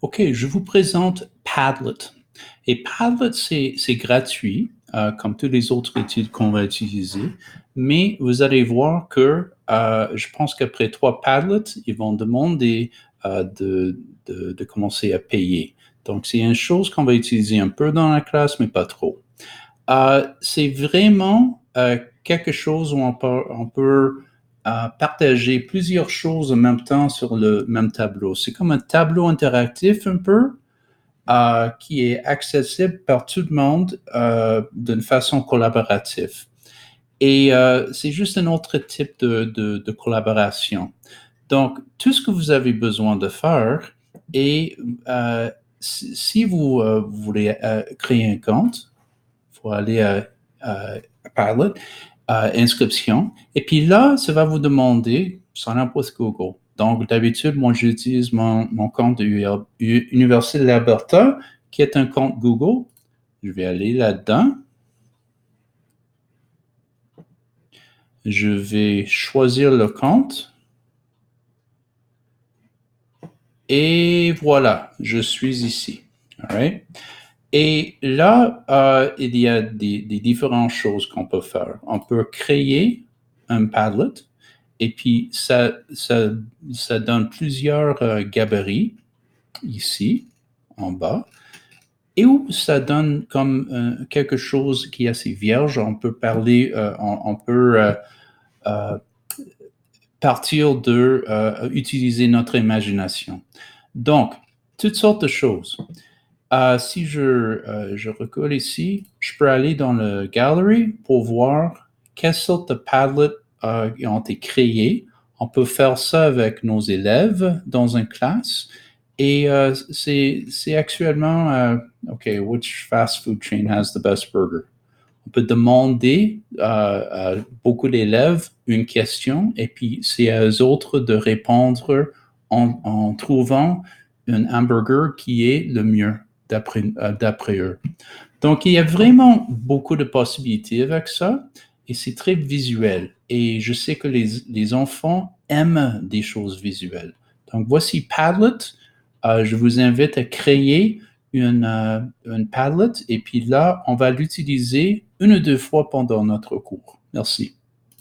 OK, je vous présente Padlet. Et Padlet, c'est gratuit, comme toutes les autres études qu'on va utiliser, mais vous allez voir que je pense qu'après 3 Padlets, ils vont demander de commencer à payer. Donc, c'est une chose qu'on va utiliser un peu dans la classe, mais pas trop. C'est vraiment quelque chose où on peut partager plusieurs choses en même temps sur le même tableau. C'est comme un tableau interactif un peu qui est accessible par tout le monde d'une façon collaborative. Et c'est juste un autre type de collaboration. Donc, tout ce que vous avez besoin de faire est, si vous voulez créer un compte, il faut aller à Padlet, inscription. Et puis là, ça va vous demander, sans n'importe Google. Donc, d'habitude, moi, j'utilise mon compte de Université de l'Alberta, qui est un compte Google. Je vais aller là-dedans. Je vais choisir le compte. Et voilà, je suis ici. All right? Et là, il y a des différentes choses qu'on peut faire. On peut créer un Padlet, et puis ça donne plusieurs gabarits ici, en bas, et où ça donne comme quelque chose qui est assez vierge. On peut parler, on peut partir de utiliser notre imagination. Donc, toutes sortes de choses. Si je recule ici, je peux aller dans le gallery pour voir quelles sortes de Padlet ont été créés. On peut faire ça avec nos élèves dans une classe. Et c'est actuellement, OK, which fast food chain has the best burger? On peut demander à beaucoup d'élèves une question et puis c'est à eux autres de répondre en trouvant un hamburger qui est le mieux d'après eux. Donc, il y a vraiment beaucoup de possibilités avec ça et c'est très visuel. Et je sais que les enfants aiment des choses visuelles. Donc, voici Padlet. Je vous invite à créer une Padlet et puis là, on va l'utiliser 1 ou 2 fois pendant notre cours. Merci.